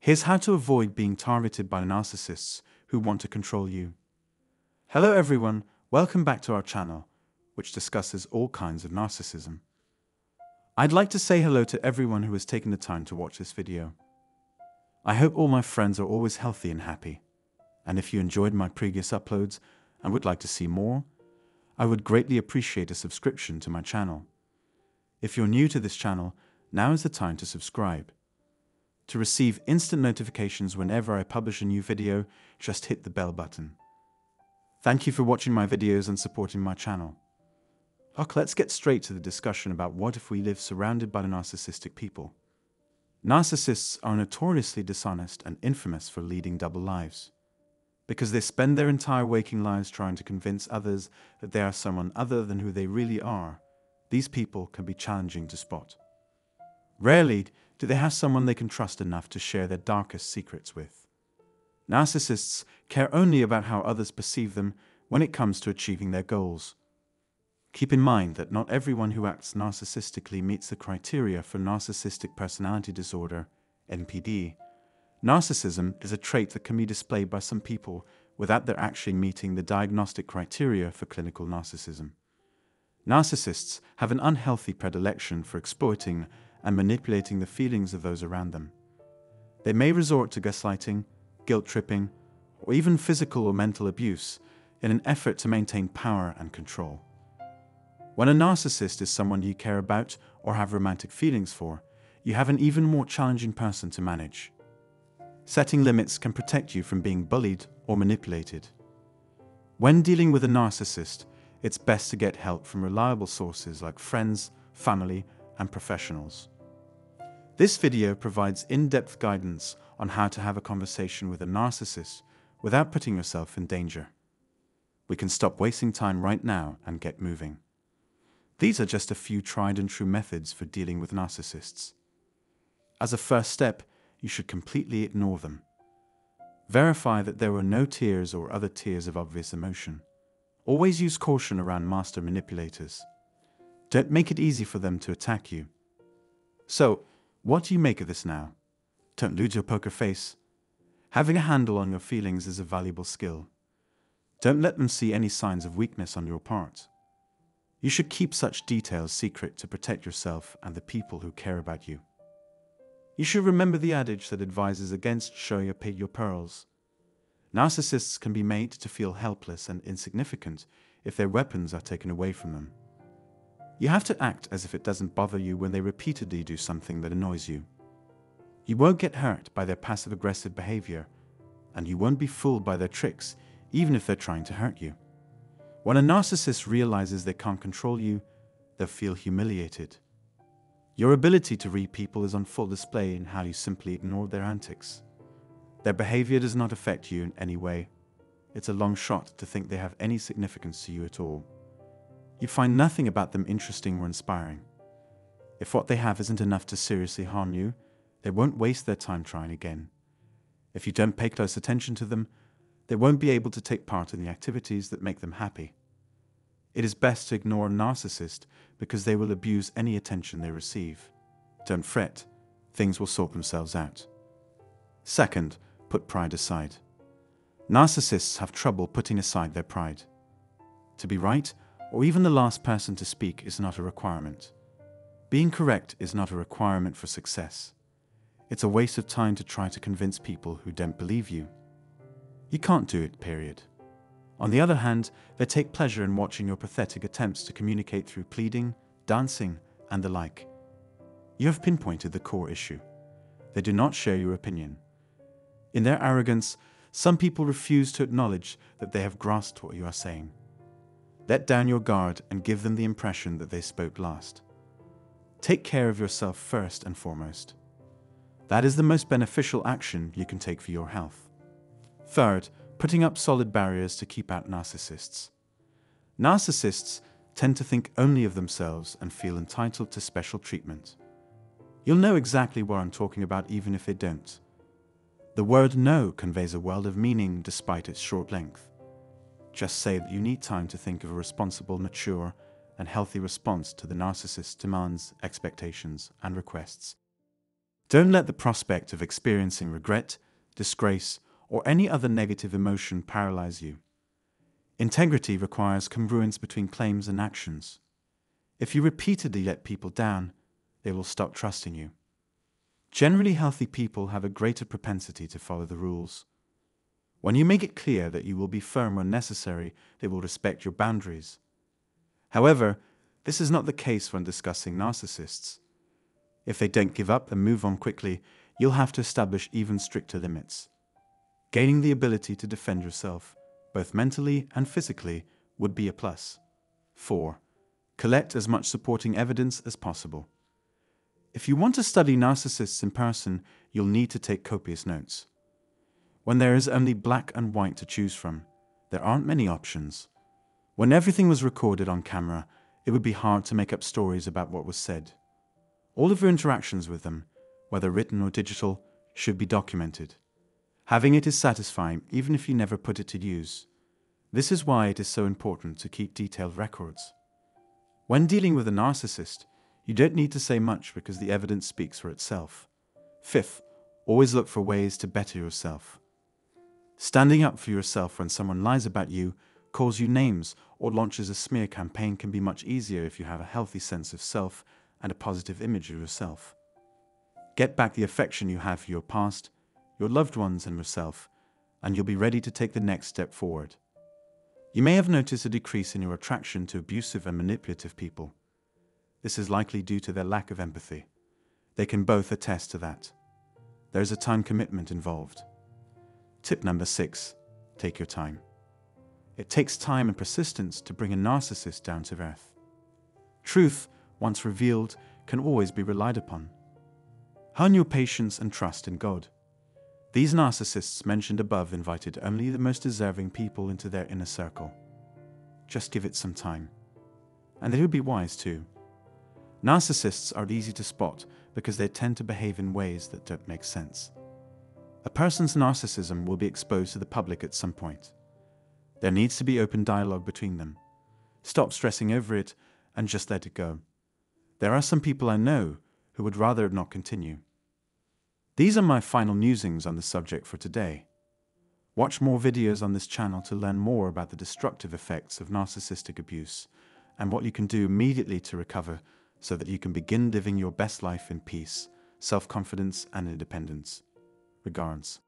Here's how to avoid being targeted by narcissists who want to control you. Hello everyone, welcome back to our channel, which discusses all kinds of narcissism. I'd like to say hello to everyone who has taken the time to watch this video. I hope all my friends are always healthy and happy. And if you enjoyed my previous uploads and would like to see more, I would greatly appreciate a subscription to my channel. If you're new to this channel, now is the time to subscribe. To receive instant notifications whenever I publish a new video, just hit the bell button. Thank you for watching my videos and supporting my channel. Okay, let's get straight to the discussion about what if we live surrounded by narcissistic people. Narcissists are notoriously dishonest and infamous for leading double lives. Because they spend their entire waking lives trying to convince others that they are someone other than who they really are, these people can be challenging to spot. Rarely do they have someone they can trust enough to share their darkest secrets with. Narcissists care only about how others perceive them when it comes to achieving their goals. Keep in mind that not everyone who acts narcissistically meets the criteria for narcissistic personality disorder, NPD. Narcissism is a trait that can be displayed by some people without their actually meeting the diagnostic criteria for clinical narcissism. Narcissists have an unhealthy predilection for exploiting and manipulating the feelings of those around them. They may resort to gaslighting, guilt-tripping, or even physical or mental abuse in an effort to maintain power and control. When a narcissist is someone you care about or have romantic feelings for, you have an even more challenging person to manage. Setting limits can protect you from being bullied or manipulated. When dealing with a narcissist, it's best to get help from reliable sources like friends, family, and professionals. This video provides in-depth guidance on how to have a conversation with a narcissist without putting yourself in danger. We can stop wasting time right now and get moving. These are just a few tried and true methods for dealing with narcissists. As a first step, you should completely ignore them. Verify that there were no tears or other tears of obvious emotion. Always use caution around master manipulators. Don't make it easy for them to attack you. So, what do you make of this now? Don't lose your poker face. Having a handle on your feelings is a valuable skill. Don't let them see any signs of weakness on your part. You should keep such details secret to protect yourself and the people who care about you. You should remember the adage that advises against showing your pearls. Narcissists can be made to feel helpless and insignificant if their weapons are taken away from them. You have to act as if it doesn't bother you when they repeatedly do something that annoys you. You won't get hurt by their passive-aggressive behavior, and you won't be fooled by their tricks, even if they're trying to hurt you. When a narcissist realizes they can't control you, they'll feel humiliated. Your ability to read people is on full display in how you simply ignore their antics. Their behavior does not affect you in any way. It's a long shot to think they have any significance to you at all. You find nothing about them interesting or inspiring. If what they have isn't enough to seriously harm you, they won't waste their time trying again. If you don't pay close attention to them, they won't be able to take part in the activities that make them happy. It is best to ignore a narcissist because they will abuse any attention they receive. Don't fret, things will sort themselves out. Second, put pride aside. Narcissists have trouble putting aside their pride. To be right, or even the last person to speak, is not a requirement. Being correct is not a requirement for success. It's a waste of time to try to convince people who don't believe you. You can't do it, period. On the other hand, they take pleasure in watching your pathetic attempts to communicate through pleading, dancing, and the like. You have pinpointed the core issue. They do not share your opinion. In their arrogance, some people refuse to acknowledge that they have grasped what you are saying. Let down your guard and give them the impression that they spoke last. Take care of yourself first and foremost. That is the most beneficial action you can take for your health. Third, putting up solid barriers to keep out narcissists. Narcissists tend to think only of themselves and feel entitled to special treatment. You'll know exactly what I'm talking about even if they don't. The word no conveys a world of meaning despite its short length. Just say that you need time to think of a responsible, mature, and healthy response to the narcissist's demands, expectations, and requests. Don't let the prospect of experiencing regret, disgrace, or any other negative emotion paralyze you. Integrity requires congruence between claims and actions. If you repeatedly let people down, they will stop trusting you. Generally healthy people have a greater propensity to follow the rules. When you make it clear that you will be firm when necessary, they will respect your boundaries. However, this is not the case when discussing narcissists. If they don't give up and move on quickly, you'll have to establish even stricter limits. Gaining the ability to defend yourself, both mentally and physically, would be a plus. 4. Collect as much supporting evidence as possible. If you want to study narcissists in person, you'll need to take copious notes. When there is only black and white to choose from, there aren't many options. When everything was recorded on camera, it would be hard to make up stories about what was said. All of your interactions with them, whether written or digital, should be documented. Having it is satisfying even if you never put it to use. This is why it is so important to keep detailed records. When dealing with a narcissist, you don't need to say much because the evidence speaks for itself. 5th, always look for ways to better yourself. Standing up for yourself when someone lies about you, calls you names, or launches a smear campaign can be much easier if you have a healthy sense of self and a positive image of yourself. Get back the affection you have for your past, your loved ones and yourself, and you'll be ready to take the next step forward. You may have noticed a decrease in your attraction to abusive and manipulative people. This is likely due to their lack of empathy. They can both attest to that. There is a time commitment involved. Tip number 6, take your time. It takes time and persistence to bring a narcissist down to earth. Truth, once revealed, can always be relied upon. Hone your patience and trust in God. These narcissists mentioned above invited only the most deserving people into their inner circle. Just give it some time. And they would be wise too. Narcissists are easy to spot because they tend to behave in ways that don't make sense. A person's narcissism will be exposed to the public at some point. There needs to be open dialogue between them. Stop stressing over it and just let it go. There are some people I know who would rather not continue. These are my final musings on the subject for today. Watch more videos on this channel to learn more about the destructive effects of narcissistic abuse and what you can do immediately to recover so that you can begin living your best life in peace, self-confidence and independence. Regards.